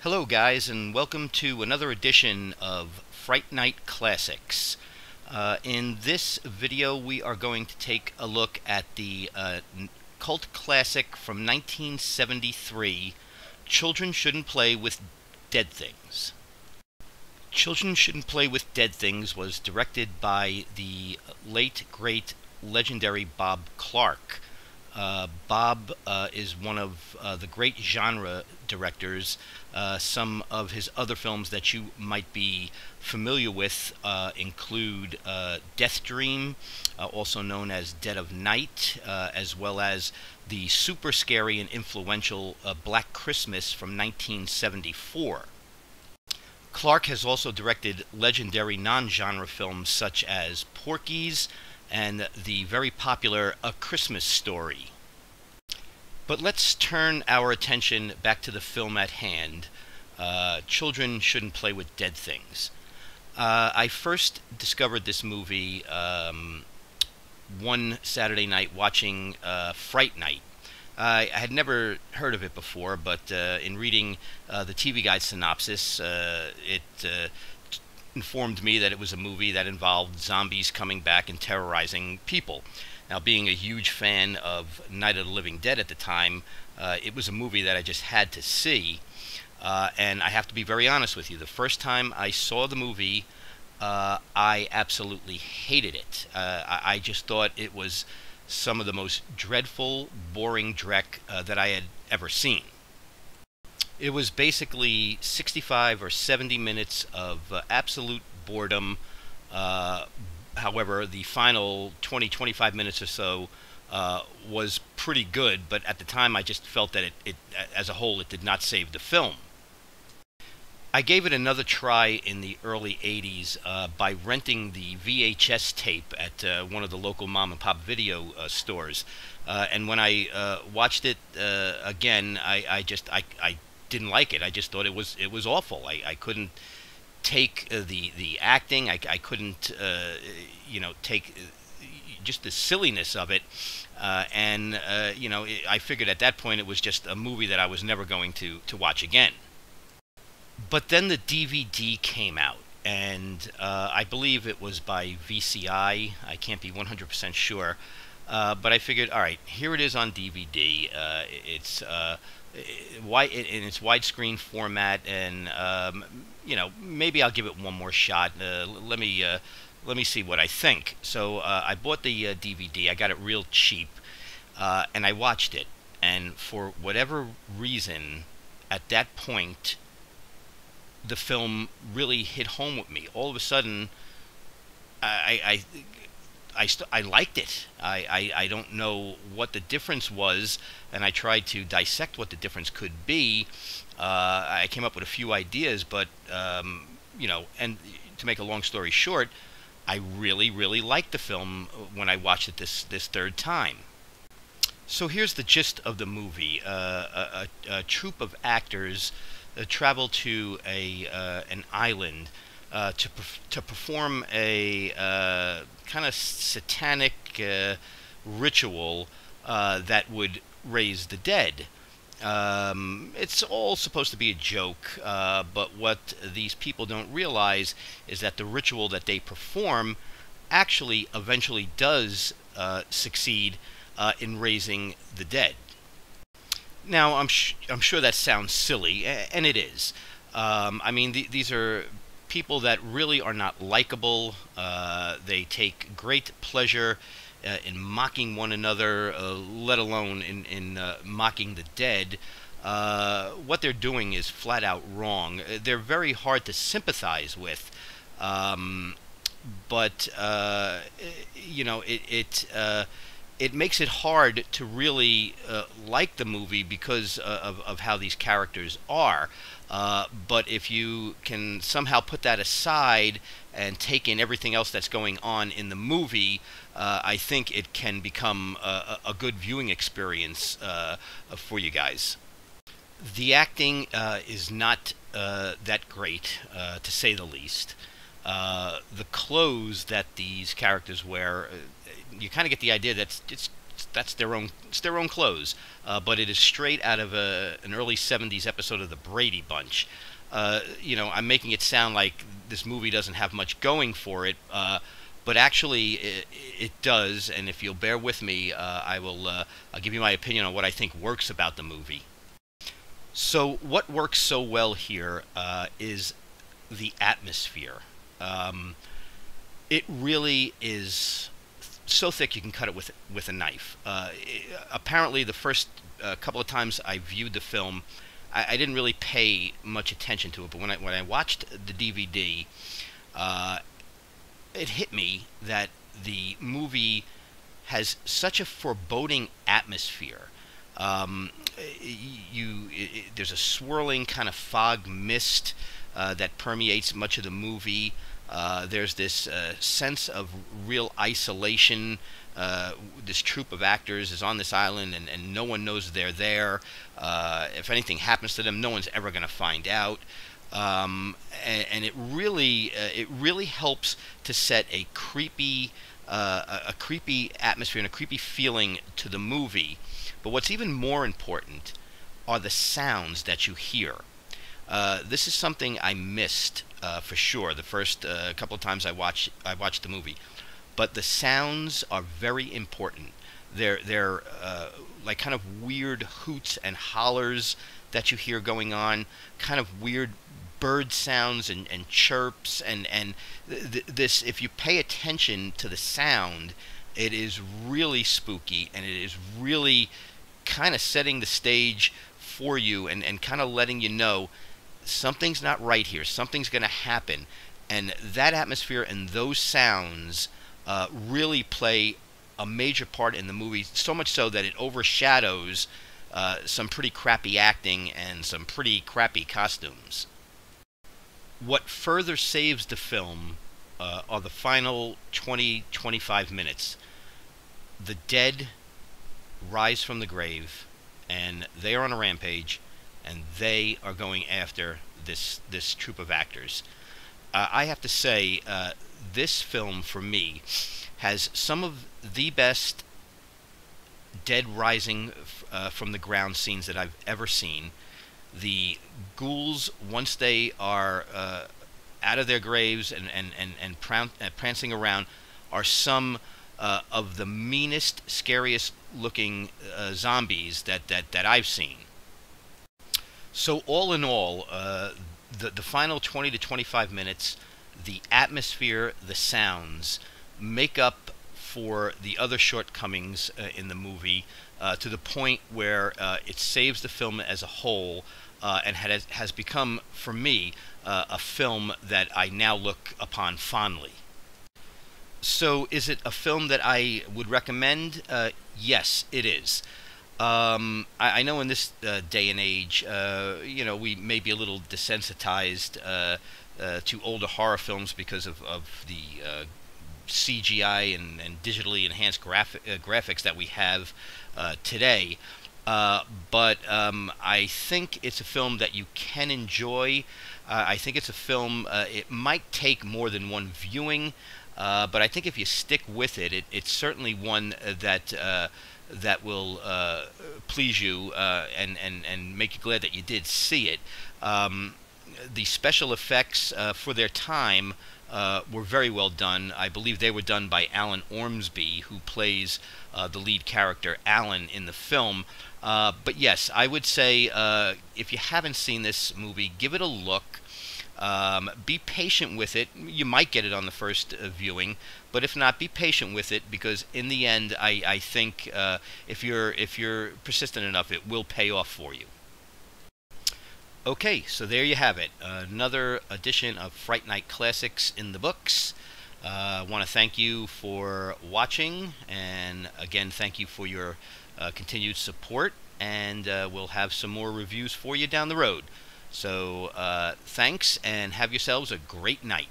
Hello guys, and welcome to another edition of Fright Night Classics. In this video we are going to take a look at the cult classic from 1973, Children Shouldn't Play with Dead Things. Children Shouldn't Play with Dead Things was directed by the late, great, legendary Bob Clark. Bob is one of the great genre directors. Some of his other films that you might be familiar with include Death Dream, also known as Dead of Night, as well as the super scary and influential Black Christmas from 1974. Clark has also directed legendary non-genre films such as Porky's and the very popular A Christmas Story. But let's turn our attention back to the film at hand, Children Shouldn't Play with Dead Things. I first discovered this movie one Saturday night watching Fright Night. I had never heard of it before, but in reading the TV Guide synopsis, it informed me that it was a movie that involved zombies coming back and terrorizing people. Now, being a huge fan of Night of the Living Dead at the time, it was a movie that I just had to see. And I have to be very honest with you, the first time I saw the movie, I absolutely hated it. I just thought it was some of the most dreadful, boring dreck that I had ever seen. It was basically 65 or 70 minutes of absolute boredom. However, the final 20-25 minutes or so was pretty good, but at the time I just felt that it as a whole, it did not save the film. I gave it another try in the early 80s by renting the VHS tape at one of the local mom-and-pop video stores. And when I watched it again, I didn't like it. I just thought it was awful. I couldn't take the acting. I couldn't take just the silliness of it. I figured at that point it was just a movie that I was never going to watch again. But then the DVD came out, and I believe it was by VCI. I can't be 100% sure. But I figured, all right, here it is on DVD. It's in its widescreen format, and maybe I'll give it one more shot. Let me see what I think. So I bought the DVD. I got it real cheap, and I watched it. And for whatever reason, at that point, the film really hit home with me. All of a sudden, I liked it. I don't know what the difference was, and I tried to dissect what the difference could be. I came up with a few ideas, but and to make a long story short, I really liked the film when I watched it this third time. So here's the gist of the movie. A troupe of actors travel to an island to perform a kind of satanic ritual that would raise the dead. It's all supposed to be a joke, but what these people don't realize is that the ritual that they perform actually eventually does succeed in raising the dead. Now, I'm sure that sounds silly, and it is. I mean, these are people that really are not likable. They take great pleasure in mocking one another, let alone in mocking the dead. What they're doing is flat out wrong. They're very hard to sympathize with, but it makes it hard to really like the movie because of how these characters are. But if you can somehow put that aside and take in everything else that's going on in the movie, I think it can become a good viewing experience for you guys. The acting is not that great, to say the least. The clothes that these characters wear, you kind of get the idea that it's that's their own, it's their own clothes, but it is straight out of an early '70s episode of the Brady Bunch. You know, I'm making it sound like this movie doesn't have much going for it, but actually it does. And if you'll bear with me, I'll give you my opinion on what I think works about the movie. So what works so well here is the atmosphere. It really is so thick you can cut it with a knife. Apparently, the first couple of times I viewed the film, I didn't really pay much attention to it. But when I watched the DVD, it hit me that the movie has such a foreboding atmosphere. There's a swirling kind of fog mist that permeates much of the movie. There's this sense of real isolation. This troupe of actors is on this island, and no one knows they're there. If anything happens to them, no one's ever going to find out. And it really helps to set a creepy atmosphere and a creepy feeling to the movie. But what's even more important are the sounds that you hear. This is something I missed for sure the first couple of times I watched the movie. But the sounds are very important. They're like kind of weird hoots and hollers that you hear going on, kind of weird bird sounds and chirps, and this, if you pay attention to the sound, it is really spooky, and it is really kind of setting the stage for you, and kind of letting you know something's not right here, something's going to happen. And that atmosphere and those sounds really play a major part in the movie, so much so that it overshadows some pretty crappy acting and some pretty crappy costumes. What further saves the film are the final 20-25 minutes. The dead rise from the grave, and they are on a rampage, and they are going after this troupe of actors. I have to say, this film, for me, has some of the best dead rising from the ground scenes that I've ever seen. The ghouls, once they are out of their graves and prancing around, are some of the meanest, scariest looking zombies that I've seen. So all in all, the final 20 to 25 minutes, the atmosphere, the sounds, make up for the other shortcomings in the movie, to the point where it saves the film as a whole, and has become, for me, a film that I now look upon fondly. So is it a film that I would recommend? Yes, it is. I know in this day and age, you know, we may be a little desensitized to older horror films because of the CGI and digitally enhanced graphics that we have today. But I think it's a film that you can enjoy. I think it's a film, it might take more than one viewing, but I think if you stick with it, it's certainly one that will please you and make you glad that you did see it. The special effects for their time were very well done. I believe they were done by Alan Ormsby, who plays the lead character, Alan, in the film. But yes, I would say if you haven't seen this movie, give it a look. Be patient with it. You might get it on the first viewing, but if not, be patient with it, because in the end, I think if you're persistent enough, it will pay off for you. Okay, so there you have it. Another edition of Fright Night Classics in the books. I want to thank you for watching, and again, thank you for your continued support, and we'll have some more reviews for you down the road. So thanks, and have yourselves a great night.